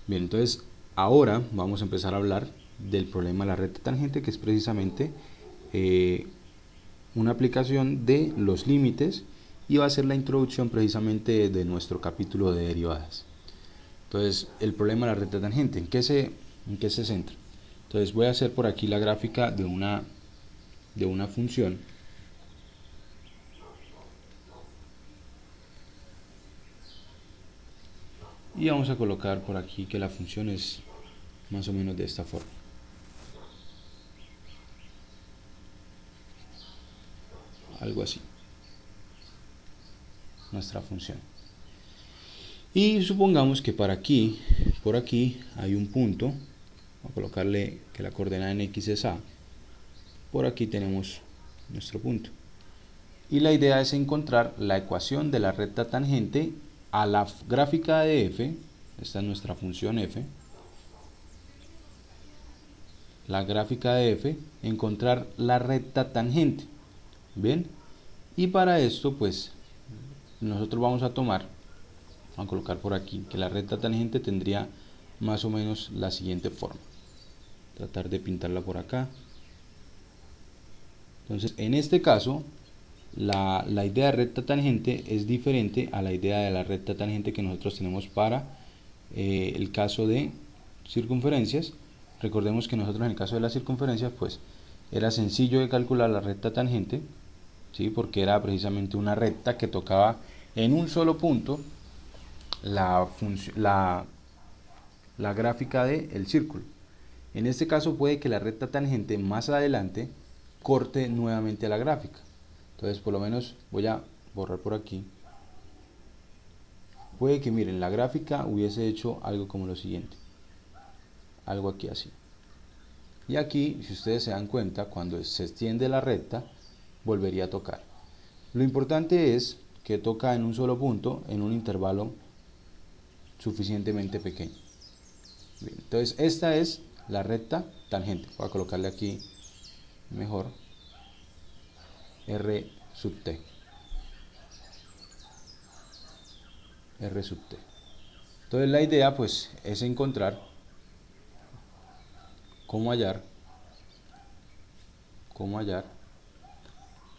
Bien, entonces ahora vamos a empezar a hablar del problema de la recta tangente, que es precisamente una aplicación de los límites, y va a ser la introducción precisamente de nuestro capítulo de derivadas. Entonces, el problema de la recta tangente, ¿en qué se centra? Entonces voy a hacer por aquí la gráfica de una función. Y vamos a colocar por aquí que la función es más o menos de esta forma. Algo así. Nuestra función. Y supongamos que por aquí hay un punto. Vamos a colocarle que la coordenada en x es a. Por aquí tenemos nuestro punto. Y la idea es encontrar la ecuación de la recta tangente a la gráfica de f. Esta es nuestra función f. La gráfica de f, encontrar la recta tangente. ¿Bien? Y para esto, pues, nosotros vamos a colocar por aquí que la recta tangente tendría más o menos la siguiente forma. Tratar de pintarla por acá. Entonces, en este caso, la idea de recta tangente es diferente a la idea de la recta tangente que nosotros tenemos para el caso de circunferencias. Recordemos que nosotros en el caso de las circunferencias, pues, era sencillo de calcular la recta tangente, ¿sí? Porque era precisamente una recta que tocaba en un solo punto la gráfica del círculo. En este caso puede que la recta tangente más adelante corte nuevamente la gráfica. Entonces, por lo menos voy a borrar por aquí. Puede que, miren, la gráfica hubiese hecho algo como lo siguiente. Algo aquí así. Y aquí, si ustedes se dan cuenta, cuando se extiende la recta, volvería a tocar. Lo importante es que toca en un solo punto, en un intervalo suficientemente pequeño. Bien, entonces, esta es la recta tangente. Voy a colocarle aquí mejor R sub t. R sub t. Entonces la idea pues es encontrar cómo hallar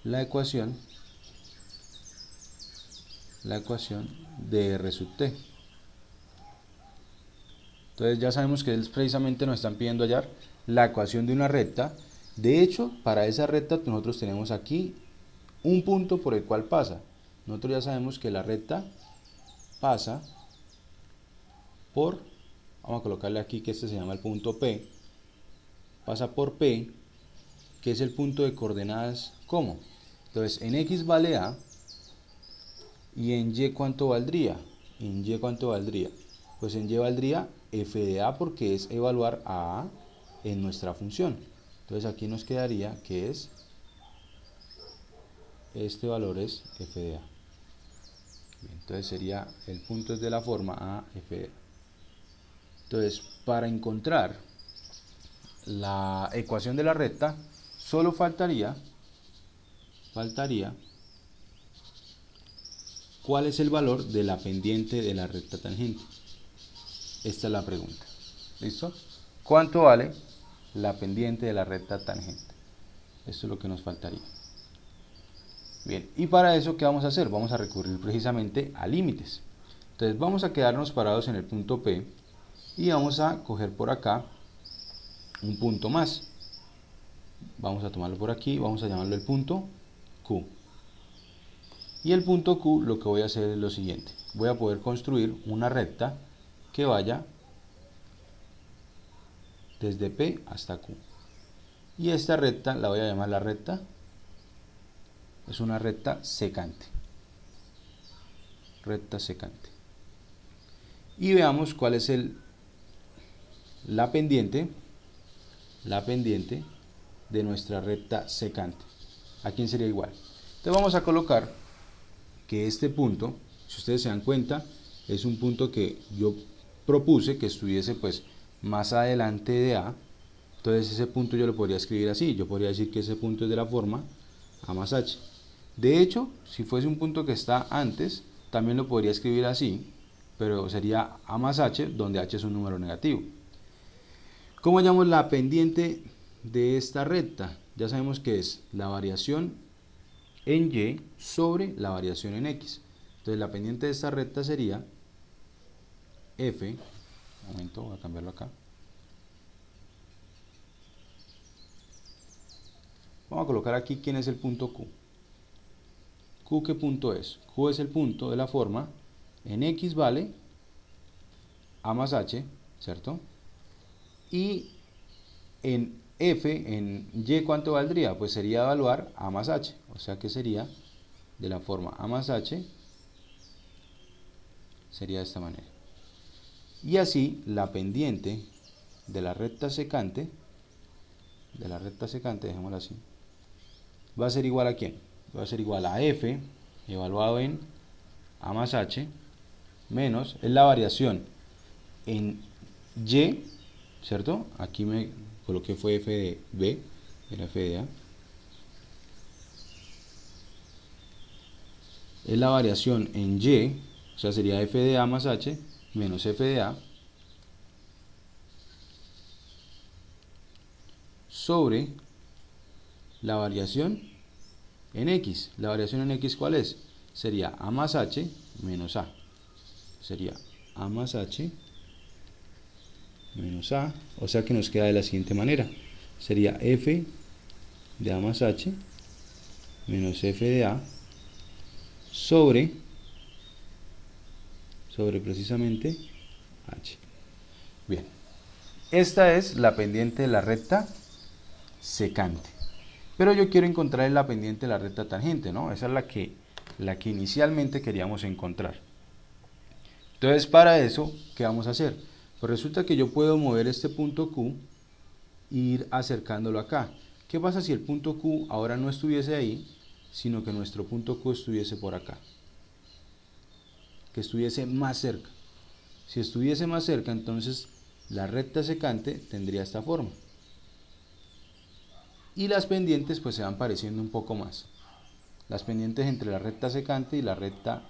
la ecuación de R sub t. Entonces ya sabemos que precisamente nos están pidiendo hallar la ecuación de una recta. De hecho, para esa recta nosotros tenemos aquí un punto por el cual pasa. Nosotros ya sabemos que la recta pasa por, vamos a colocarle aquí que este se llama el punto P, pasa por P, que es el punto de coordenadas ¿cómo? Entonces en X vale A, y en Y ¿cuánto valdría? En Y ¿cuánto valdría? Pues en Y valdría f de A, porque es evaluar a A en nuestra función. Entonces aquí nos quedaría que es, este valor es f de A. Bien, entonces sería, el punto es de la forma A, f de A. Entonces, para encontrar la ecuación de la recta, solo faltaría ¿cuál es el valor de la pendiente de la recta tangente? Esta es la pregunta. ¿Listo? ¿Cuánto vale la pendiente de la recta tangente? Esto es lo que nos faltaría. Bien, y para eso, ¿qué vamos a hacer? Vamos a recurrir precisamente a límites. Entonces vamos a quedarnos parados en el punto P y vamos a coger por acá un punto más. Vamos a tomarlo por aquí, vamos a llamarlo el punto Q. Y el punto Q, lo que voy a hacer es lo siguiente. Voy a poder construir una recta que vaya desde P hasta Q. Y esta recta la voy a llamar la recta, es una recta secante. Recta secante. Y veamos cuál es la pendiente de nuestra recta secante. ¿A quién sería igual? Entonces vamos a colocar que este punto, si ustedes se dan cuenta, es un punto que yo propuse que estuviese pues más adelante de A. Entonces ese punto yo lo podría escribir así. Yo podría decir que ese punto es de la forma A más H. De hecho, si fuese un punto que está antes, también lo podría escribir así. pero sería A más H, donde H es un número negativo. ¿Cómo hallamos la pendiente de esta recta? Ya sabemos que es la variación en Y sobre la variación en X. Entonces la pendiente de esta recta sería F, un momento, voy a cambiarlo acá. Vamos a colocar aquí quién es el punto Q. Q, ¿qué punto es? Q es el punto de la forma, en X vale A más H, ¿cierto? Y en F, en Y, ¿cuánto valdría? Pues sería evaluar A más H, o sea que sería de la forma A más H, sería de esta manera. Y así la pendiente de la recta secante, dejémosla así, va a ser igual a ¿quién? Va a ser igual a F, evaluado en A más H, menos, es la variación en Y, ¿cierto? Aquí me coloqué fue F de B, era F de A. Es la variación en Y, o sea, sería F de A más H, menos F de A, sobre la variación en X. La variación en X, ¿cuál es? Sería A más H menos A. Sería A más H menos A, o sea que nos queda de la siguiente manera. Sería F de A más H menos F de A sobre precisamente H. Bien, esta es la pendiente de la recta secante. Pero yo quiero encontrar la pendiente de la recta tangente, ¿no? Esa es la que inicialmente queríamos encontrar. Entonces, para eso, ¿qué vamos a hacer? Pues resulta que yo puedo mover este punto Q e ir acercándolo acá. ¿Qué pasa si el punto Q ahora no estuviese ahí, sino que nuestro punto Q estuviese por acá? Que estuviese más cerca. Si estuviese más cerca, entonces la recta secante tendría esta forma. Y las pendientes pues se van pareciendo un poco más. Las pendientes entre la recta secante y la recta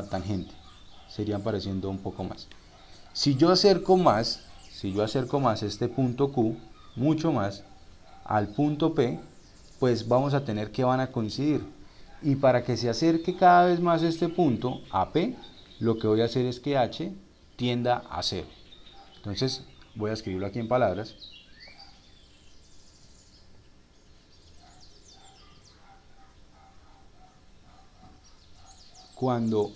tangente serían pareciendo un poco más. Si yo acerco más este punto Q, mucho más, al punto P, pues vamos a tener que van a coincidir. Y para que se acerque cada vez más este punto a P, lo que voy a hacer es que H tienda a 0. Entonces voy a escribirlo aquí en palabras. Cuando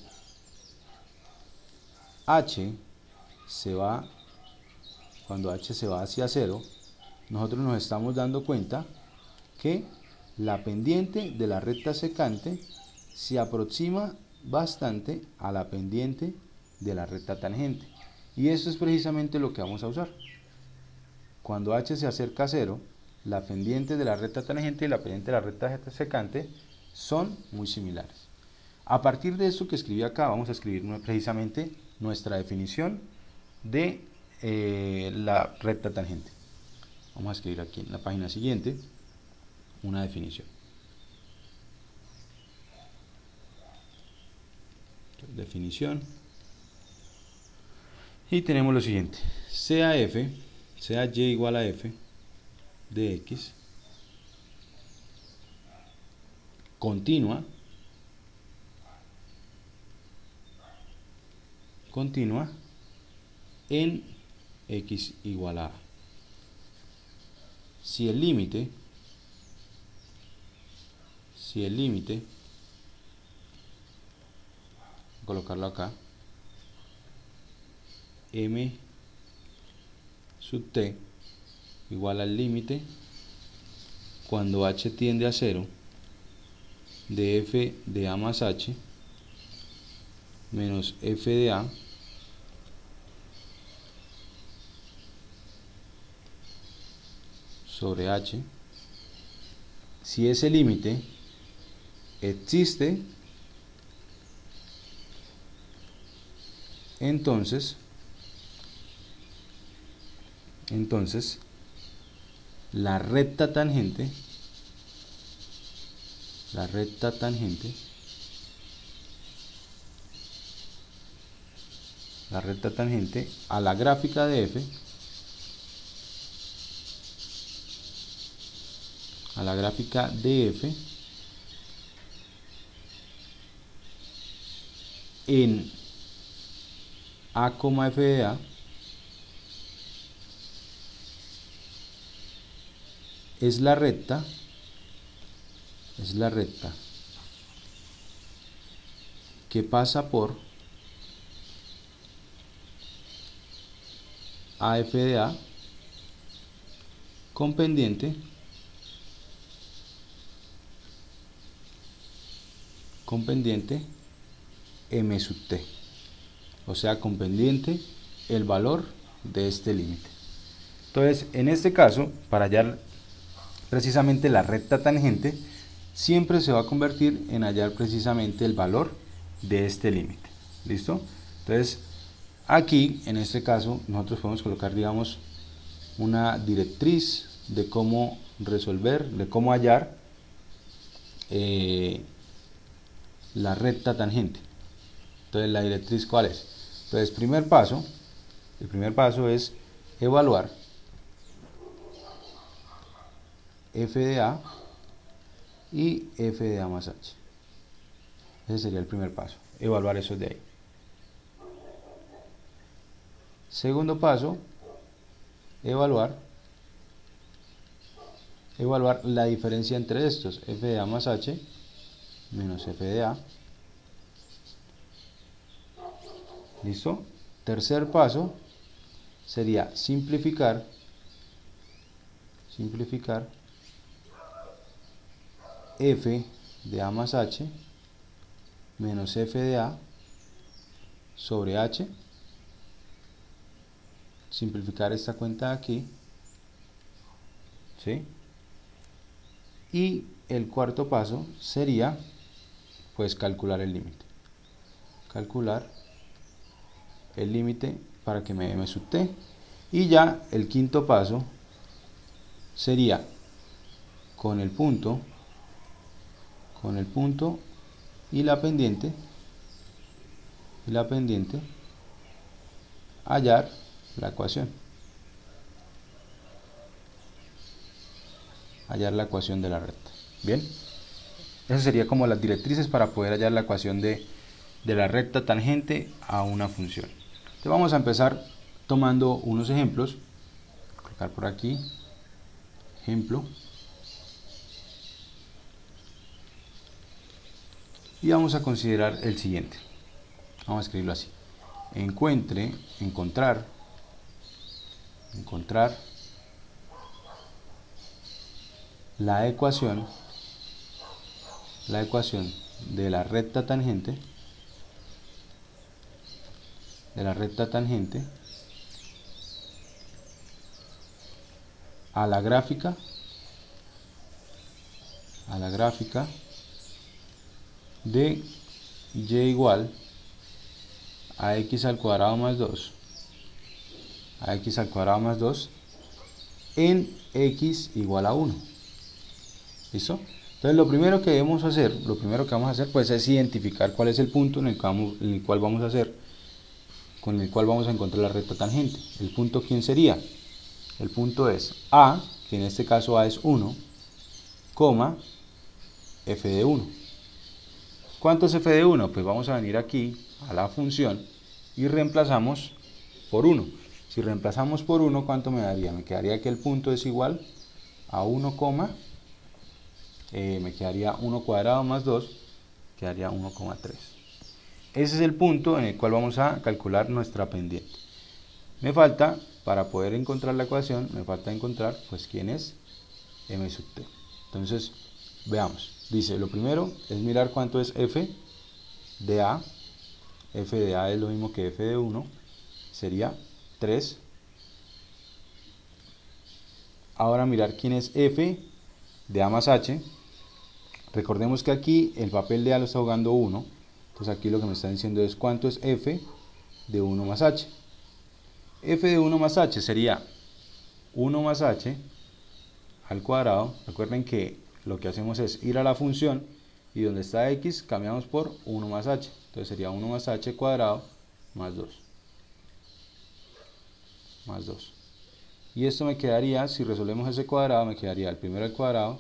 H se va hacia 0, nosotros nos estamos dando cuenta que la pendiente de la recta secante se aproxima bastante a la pendiente de la recta tangente. Y esto es precisamente lo que vamos a usar. Cuando H se acerca a 0, la pendiente de la recta tangente y la pendiente de la recta secante son muy similares. A partir de esto que escribí acá, vamos a escribir precisamente nuestra definición de la recta tangente. Vamos a escribir aquí en la página siguiente una definición. Definición. Y tenemos lo siguiente. Sea Y igual a F de X continua en X igual a A. Si el límite colocarlo acá, M sub T igual al límite cuando H tiende a 0 de F de A más H menos F de A sobre H. Si ese límite existe, entonces la recta tangente la recta tangente a la gráfica de f, en a, f de a es la recta que pasa por AF de A con pendiente M sub t, o sea, con pendiente el valor de este límite. Entonces, en este caso, para hallar precisamente la recta tangente, siempre se va a convertir en hallar precisamente el valor de este límite. ¿Listo? Entonces, aquí, en este caso, nosotros podemos colocar, digamos, una directriz de cómo resolver, de cómo hallar la recta tangente. Entonces, la directriz, ¿cuál es? Entonces, el primer paso es evaluar f de a y f de a más h. Ese sería el primer paso, evaluar eso de ahí. Segundo paso, evaluar la diferencia entre estos, f de a más h menos f de a. ¿Listo? Tercer paso sería simplificar f de a más h menos f de a sobre h. Simplificar esta cuenta de aquí, ¿sí? Y el cuarto paso sería, pues, calcular el límite. Calcular el límite para que me dé m sub t. Y ya el quinto paso sería con el punto y la pendiente hallar la ecuación. Hallar la ecuación de la recta. Bien, esas serían como las directrices para poder hallar la ecuación de la recta tangente a una función. Entonces vamos a empezar tomando unos ejemplos. Voy a colocar por aquí ejemplo y vamos a considerar el siguiente. Vamos a escribirlo así: encontrar la ecuación de la recta tangente a la gráfica de y igual a x al cuadrado más 2 en x igual a 1. ¿Listo? Entonces lo primero que vamos a hacer pues es identificar cuál es el punto con el cual vamos a encontrar la recta tangente. ¿El punto quién sería? El punto es a, que en este caso a es 1, coma f de 1. ¿Cuánto es f de 1? Pues vamos a venir aquí a la función y reemplazamos por 1. Si reemplazamos por 1, ¿cuánto me daría? Me quedaría que el punto es igual a 1, me quedaría 1 cuadrado más 2, quedaría 1,3. Ese es el punto en el cual vamos a calcular nuestra pendiente. Me falta, para poder encontrar la ecuación, me falta encontrar, pues, quién es m sub t. Entonces, veamos. Dice, lo primero es mirar cuánto es f de a. F de a es lo mismo que f de 1, sería 3. Ahora mirar quién es f de a más h. Recordemos que aquí el papel de a lo está jugando 1. Entonces aquí lo que me está diciendo es cuánto es f de 1 más h. F de 1 más h sería 1 más h al cuadrado. Recuerden que lo que hacemos es ir a la función y donde está x cambiamos por 1 más h. Entonces sería 1 más h cuadrado más 2. más 2. Y esto me quedaría, si resolvemos ese cuadrado, me quedaría el primero al cuadrado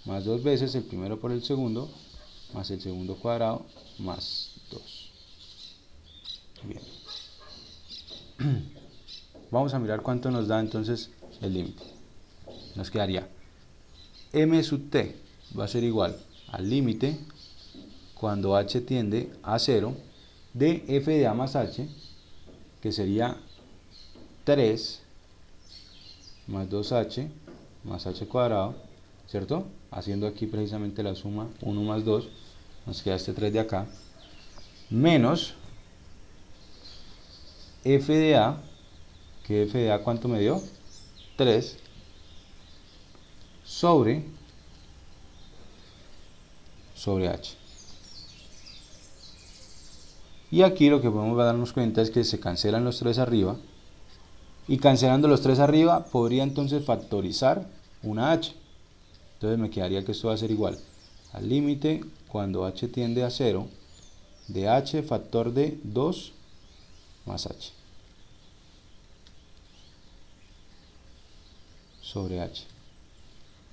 más 2 veces el primero por el segundo, más el segundo cuadrado, más 2. Bien. Vamos a mirar cuánto nos da entonces el límite. Nos quedaría m sub t va a ser igual al límite cuando h tiende a 0 de f de a más h, que sería 3 más 2h más h cuadrado, ¿cierto? Haciendo aquí precisamente la suma 1 más 2, nos queda este 3 de acá, menos f de a, que f de a ¿cuánto me dio? 3, sobre h. Y aquí lo que podemos darnos cuenta es que se cancelan los 3 arriba, y cancelando los 3 arriba podría entonces factorizar una h. Entonces me quedaría que esto va a ser igual al límite cuando h tiende a 0 de h factor de 2 más h sobre h.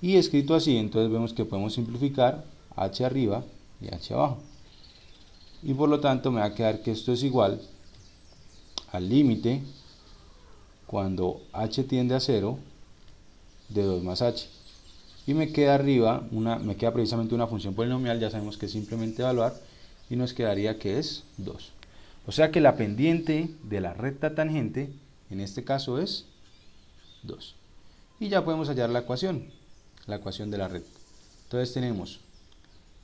Y escrito así, entonces vemos que podemos simplificar h arriba y h abajo. Y por lo tanto me va a quedar que esto es igual al límite cuando h tiende a 0 de 2 más h. Y me queda arriba, me queda precisamente una función polinomial, ya sabemos que es simplemente evaluar, y nos quedaría que es 2. O sea que la pendiente de la recta tangente, en este caso es 2. Y ya podemos hallar la ecuación de la recta. Entonces tenemos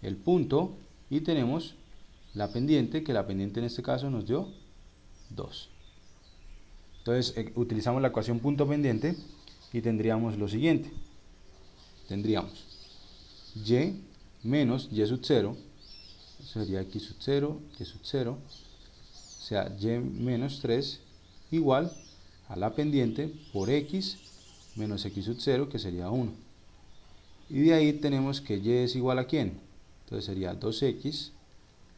el punto y tenemos la pendiente, que la pendiente en este caso nos dio 2. Entonces utilizamos la ecuación punto pendiente y tendríamos lo siguiente. Tendríamos y menos y sub 0, eso sería x sub 0, y sub 0, o sea y menos 3 igual a la pendiente por x menos x sub 0, que sería 1. Y de ahí tenemos que y es igual a ¿quién? Entonces sería 2x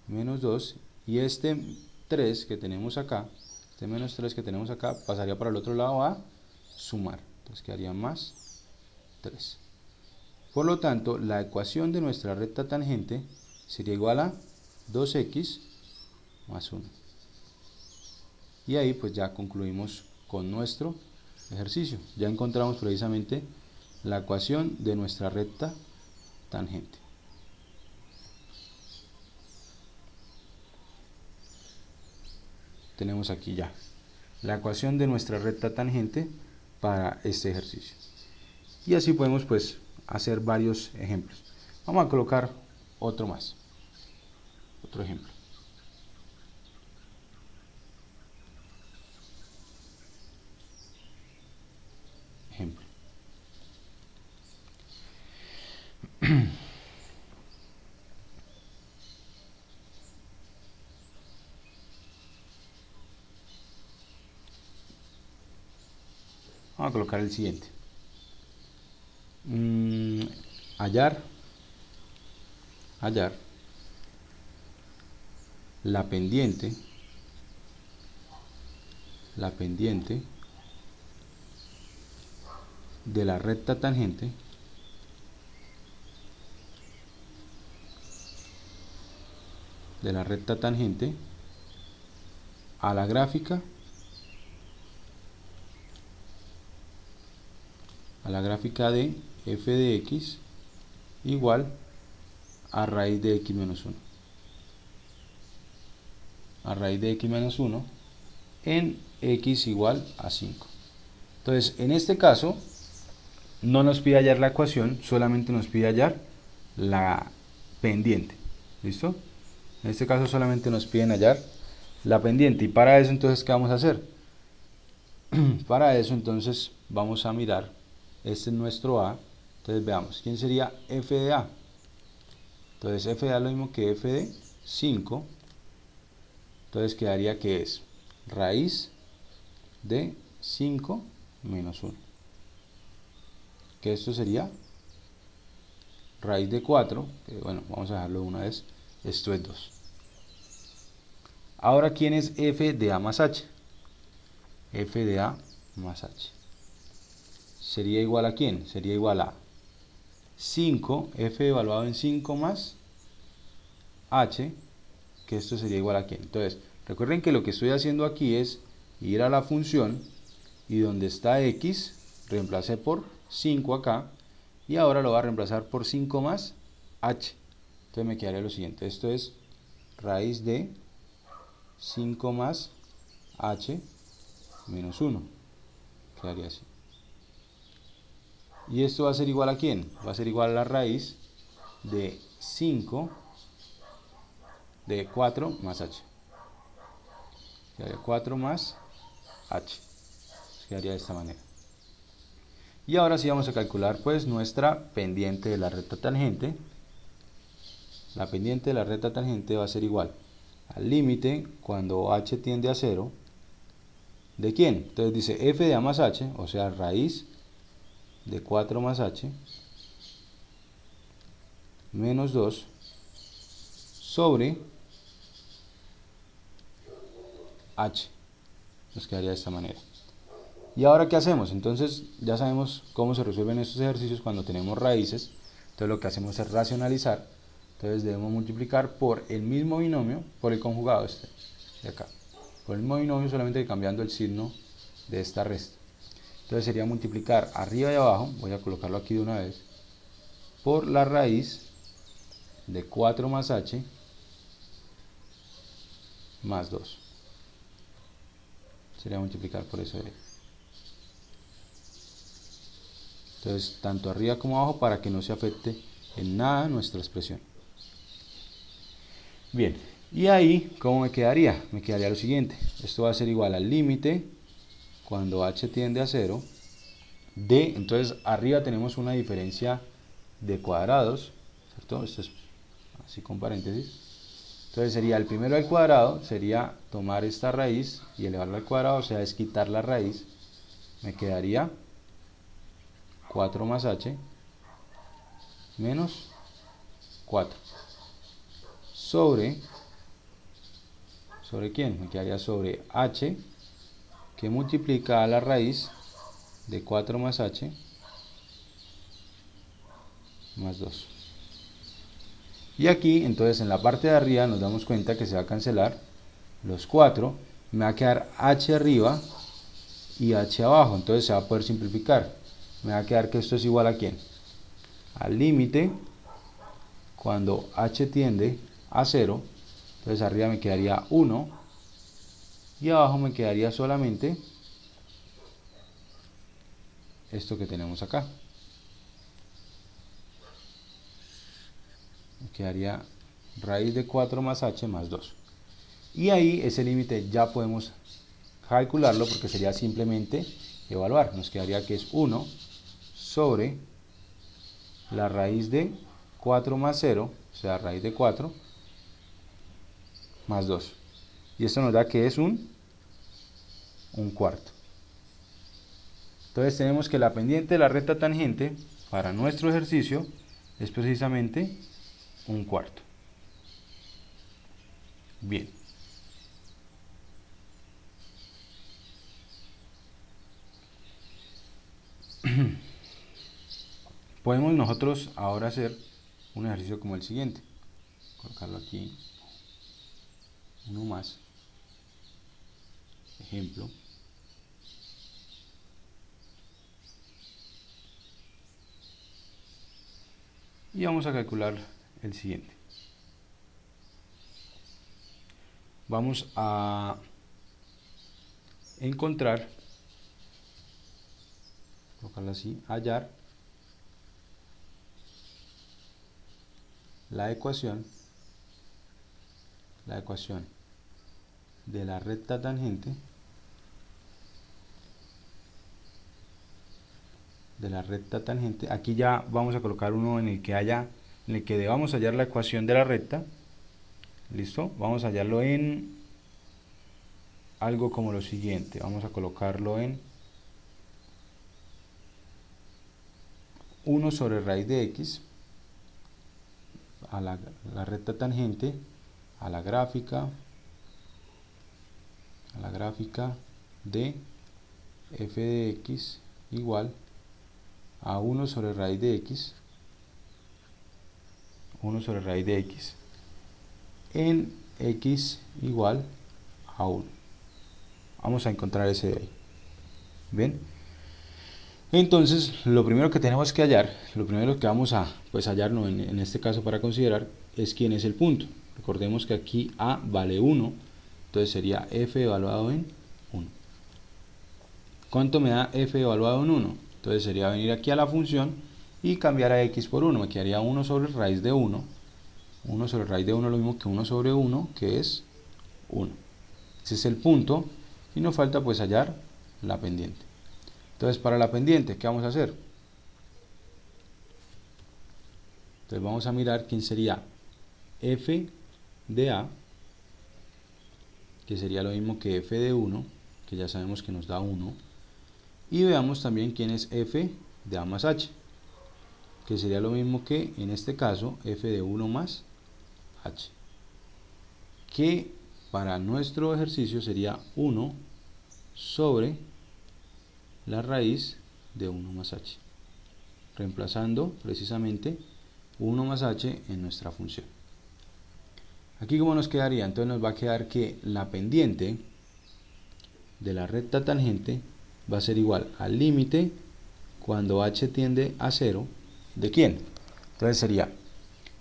menos 2, y este 3 que tenemos acá, este menos 3 que tenemos acá, pasaría para el otro lado a sumar. Entonces quedaría más 3. Por lo tanto, la ecuación de nuestra recta tangente sería igual a 2x más 1. Y ahí pues ya concluimos con nuestro ejercicio. Ya encontramos precisamente la ecuación de nuestra recta tangente. Tenemos aquí ya la ecuación de nuestra recta tangente para este ejercicio. Y así podemos pues hacer varios ejemplos. Vamos a colocar otro más. Otro ejemplo. Vamos a colocar el siguiente. Hallar la pendiente de la recta tangente a la gráfica de f de x igual a raíz de x menos 1. A raíz de x menos 1 en x igual a 5. Entonces, en este caso, no nos pide hallar la ecuación, solamente nos pide hallar la pendiente. ¿Listo? En este caso solamente nos piden hallar la pendiente. Y para eso, entonces, ¿qué vamos a hacer? Para eso, entonces, vamos a mirar. Este es nuestro a. Entonces, veamos. ¿Quién sería f de a? Entonces, f de a es lo mismo que f de 5. Entonces, quedaría que es raíz de 5 menos 1. Que esto sería raíz de 4, que bueno, vamos a dejarlo de una vez, esto es 2. Ahora, ¿quién es f de a más h? F de a más h. ¿Sería igual a quién? Sería igual a 5, f evaluado en 5 más h, que esto sería igual a quién. Entonces, recuerden que lo que estoy haciendo aquí es ir a la función y donde está x, reemplacé por 5 acá, y ahora lo voy a reemplazar por 5 más h. Entonces me quedaría lo siguiente, esto es raíz de 5 más h menos 1, quedaría así. ¿Y esto va a ser igual a quién? Va a ser igual a la raíz de 5 de 4 más h. Quedaría 4 más h. Quedaría de esta manera. Y ahora sí vamos a calcular pues nuestra pendiente de la recta tangente. La pendiente de la recta tangente va a ser igual al límite cuando h tiende a 0. ¿De quién? Entonces dice f de a más h, o sea raíz de 4 más h menos 2 sobre h. Nos quedaría de esta manera. ¿Y ahora qué hacemos? Entonces ya sabemos cómo se resuelven estos ejercicios cuando tenemos raíces. Entonces lo que hacemos es racionalizar. Entonces debemos multiplicar por el mismo binomio, por el conjugado este de acá. Por el mismo binomio, solamente cambiando el signo de esta resta. Entonces sería multiplicar arriba y abajo, voy a colocarlo aquí de una vez, por la raíz de 4 más h más 2. Sería multiplicar por eso. Entonces, tanto arriba como abajo para que no se afecte en nada nuestra expresión. Bien, y ahí, ¿cómo me quedaría? Me quedaría lo siguiente. Esto va a ser igual al límite cuando h tiende a 0 de, entonces arriba tenemos una diferencia de cuadrados, ¿cierto? Esto es así con paréntesis. Entonces sería el primero al cuadrado, sería tomar esta raíz y elevarla al cuadrado, o sea, es quitar la raíz. Me quedaría 4 más h menos 4 sobre quién, me quedaría sobre h que multiplica a la raíz de 4 más h más 2. Y aquí entonces en la parte de arriba nos damos cuenta que se va a cancelar los 4, me va a quedar h arriba y h abajo, entonces se va a poder simplificar. Me va a quedar que esto es igual a quién, al límite cuando h tiende a 0. Entonces arriba me quedaría 1 y abajo me quedaría solamente esto que tenemos acá. Me quedaría raíz de 4 más h más 2. Y ahí ese límite ya podemos calcularlo porque sería simplemente evaluar. Nos quedaría que es 1 sobre la raíz de 4 más 0, o sea, raíz de 4 más 2. Y esto nos da que es un cuarto. Entonces tenemos que la pendiente de la recta tangente para nuestro ejercicio es precisamente un cuarto. Bien. Podemos nosotros ahora hacer un ejercicio como el siguiente. Colocarlo aquí. Uno más. Ejemplo. Y vamos a calcular el siguiente. Vamos a encontrar, colocarlo así, hallar la ecuación de la recta tangente aquí ya vamos a colocar uno en el que debamos hallar la ecuación de la recta. Listo, vamos a hallarlo en algo como lo siguiente, vamos a colocarlo en 1 sobre raíz de x a la recta tangente a la gráfica de f de x igual a 1 sobre raíz de x, 1 sobre raíz de x, en x igual a 1. Vamos a encontrar ese de ahí. ¿Bien? Entonces, lo primero que tenemos que hallar, lo primero que vamos a hallar, no, en este caso para considerar, es quién es el punto. Recordemos que aquí a vale 1, entonces sería f evaluado en 1. ¿Cuánto me da f evaluado en 1? Entonces sería venir aquí a la función y cambiar a x por 1. Me quedaría 1 sobre raíz de 1. 1 sobre raíz de 1 es lo mismo que 1 sobre 1, que es 1. Ese es el punto y nos falta pues hallar la pendiente. Entonces para la pendiente, ¿qué vamos a hacer? Entonces vamos a mirar quién sería f de a, que sería lo mismo que f de 1, que ya sabemos que nos da 1. Y veamos también quién es f de a más h, que sería lo mismo que en este caso f de 1 más h, que para nuestro ejercicio sería 1 sobre la raíz de 1 más h, reemplazando precisamente 1 más h en nuestra función. Aquí ¿cómo nos quedaría? Entonces nos va a quedar que la pendiente de la recta tangente va a ser igual al límite cuando h tiende a 0, ¿de quién? Entonces sería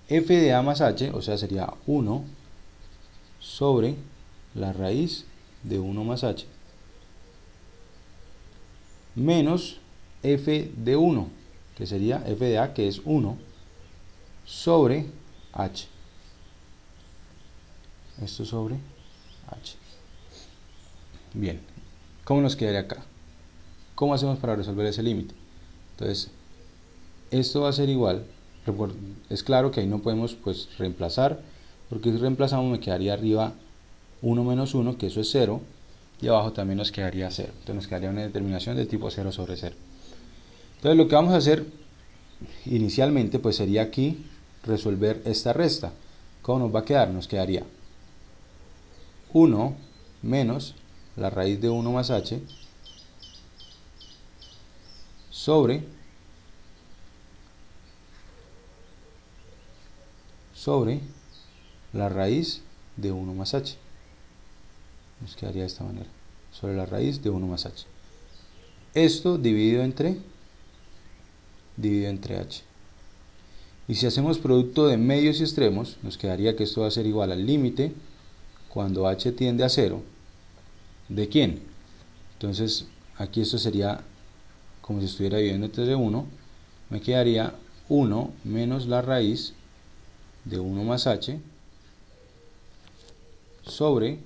f de a más h, o sea sería 1 sobre la raíz de 1 más h, menos f de 1, que sería f de a, que es 1, sobre h. Esto sobre h. Bien, ¿cómo nos quedaría acá? ¿Cómo hacemos para resolver ese límite? Entonces, esto va a ser igual. Es claro que ahí no podemos pues reemplazar, porque si reemplazamos me quedaría arriba 1 menos 1, que eso es 0, y abajo también nos quedaría 0. Entonces nos quedaría una determinación de tipo 0 sobre 0. Entonces lo que vamos a hacer inicialmente pues sería aquí resolver esta resta. ¿Cómo nos va a quedar? Nos quedaría 1 menos la raíz de 1 más h sobre la raíz de 1 más h. Nos quedaría de esta manera, sobre la raíz de 1 más h. Esto dividido entre h. Y si hacemos producto de medios y extremos, nos quedaría que esto va a ser igual al límite cuando h tiende a 0. ¿De quién? Entonces aquí esto sería como si estuviera dividiendo entre 1. Me quedaría 1 menos la raíz de 1 más h sobre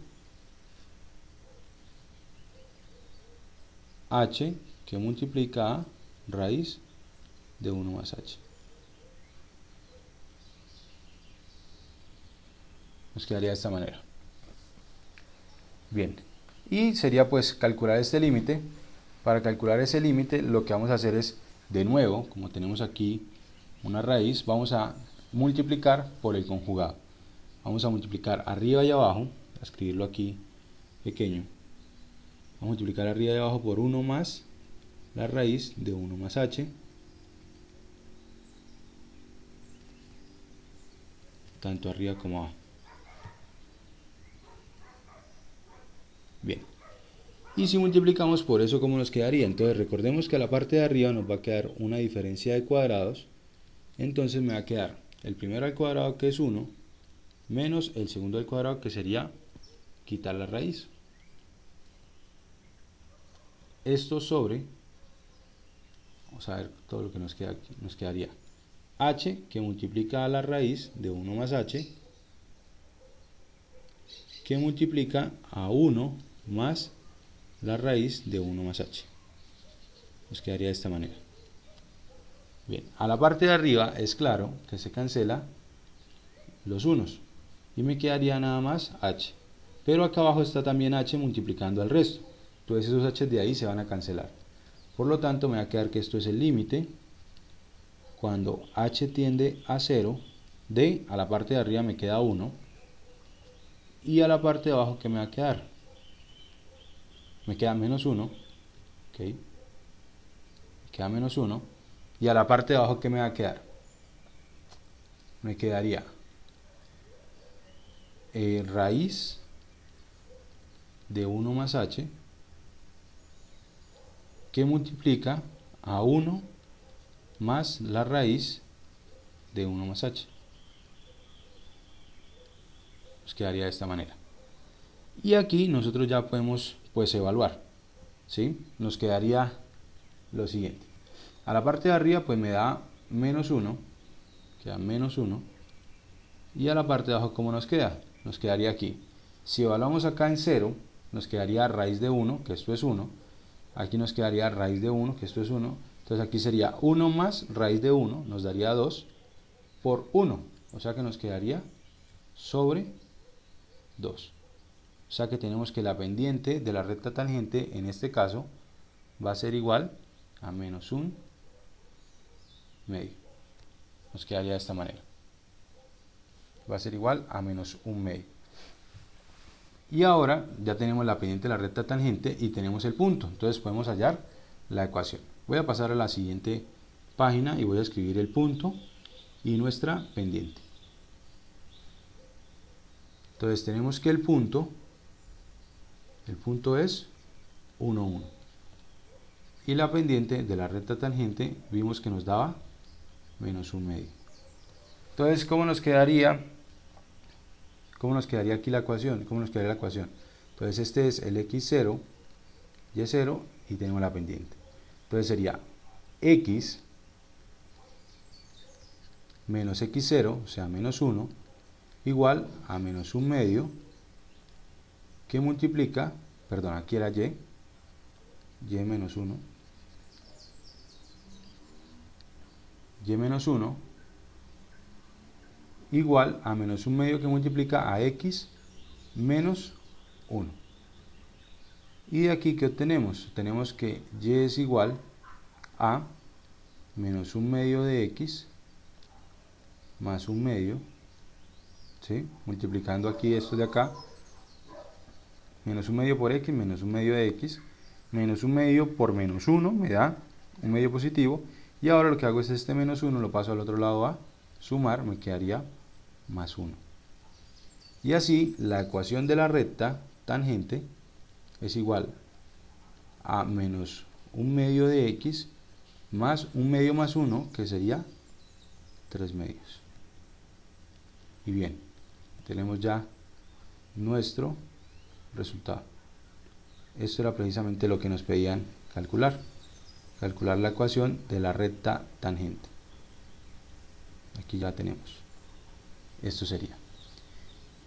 h, que multiplica a raíz de 1 más h. Nos quedaría de esta manera. Bien, y sería pues calcular este límite. Para calcular ese límite lo que vamos a hacer es, de nuevo, como tenemos aquí una raíz, vamos a multiplicar por el conjugado. Vamos a multiplicar arriba y abajo, a escribirlo aquí pequeño. Vamos a multiplicar arriba y abajo por 1 más la raíz de 1 más h, tanto arriba como abajo. Bien. Y si multiplicamos por eso, ¿cómo nos quedaría? Entonces recordemos que a la parte de arriba nos va a quedar una diferencia de cuadrados. Entonces me va a quedar el primero al cuadrado, que es 1, menos el segundo al cuadrado, que sería quitar la raíz. Esto sobre, vamos a ver todo lo que nos queda aquí, nos quedaría h, que multiplica a la raíz de 1 más h, que multiplica a 1 más la raíz de 1 más h. Nos quedaría de esta manera. Bien, a la parte de arriba es claro que se cancela los unos y me quedaría nada más h. Pero acá abajo está también h multiplicando al resto. Entonces esos h de ahí se van a cancelar. Por lo tanto me va a quedar que esto es el límite cuando h tiende a 0 de, a la parte de arriba me queda 1, y a la parte de abajo, ¿qué me va a quedar? Me queda menos 1, ¿ok? Queda menos 1. Y a la parte de abajo, ¿qué me va a quedar? Me quedaría raíz de 1 más h, que multiplica a 1 más la raíz de 1 más h. Nos quedaría de esta manera. Y aquí nosotros ya podemos pues evaluar, ¿sí? Nos quedaría lo siguiente. A la parte de arriba pues me da menos 1, queda menos 1. Y a la parte de abajo, ¿cómo nos queda? Nos quedaría aquí. Si evaluamos acá en 0, nos quedaría raíz de 1, que esto es 1. Aquí nos quedaría raíz de 1, que esto es 1. Entonces aquí sería 1 más raíz de 1, nos daría 2 por 1. O sea que nos quedaría sobre 2. O sea que tenemos que la pendiente de la recta tangente, en este caso, va a ser igual a menos 1 medio. Nos quedaría de esta manera. Va a ser igual a menos 1 medio. Y ahora ya tenemos la pendiente de la recta tangente y tenemos el punto. Entonces podemos hallar la ecuación. Voy a pasar a la siguiente página y voy a escribir el punto y nuestra pendiente. Entonces tenemos que el punto es 1, 1. Y la pendiente de la recta tangente vimos que nos daba menos 1 medio. Entonces, ¿cómo nos quedaría aquí la ecuación? ¿Cómo nos quedaría la ecuación? Entonces este es el x0, y0 y tenemos la pendiente. Entonces sería x menos x0, o sea menos 1, igual a menos 1 medio, que multiplica, perdón, aquí era y menos 1, y menos 1, igual a menos 1 medio que multiplica a x menos 1. Y de aquí, ¿qué obtenemos? Tenemos que y es igual a menos 1 medio de x más 1 medio, ¿sí? Multiplicando aquí esto de acá, menos 1 medio por x, menos 1 medio de x, menos 1 medio por menos 1, me da 1 medio positivo, y ahora lo que hago es este menos 1, lo paso al otro lado a sumar, me quedaría más 1. Y así la ecuación de la recta tangente es igual a menos 1 medio de x más 1 medio más 1, que sería 3 medios. Y bien, tenemos ya nuestro resultado. Esto era precisamente lo que nos pedían calcular la ecuación de la recta tangente. Aquí ya tenemos. Esto sería.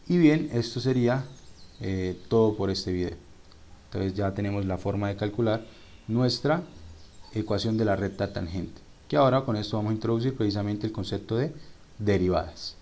Y bien, esto sería todo por este video. Entonces ya tenemos la forma de calcular nuestra ecuación de la recta tangente, que ahora con esto vamos a introducir precisamente el concepto de derivadas.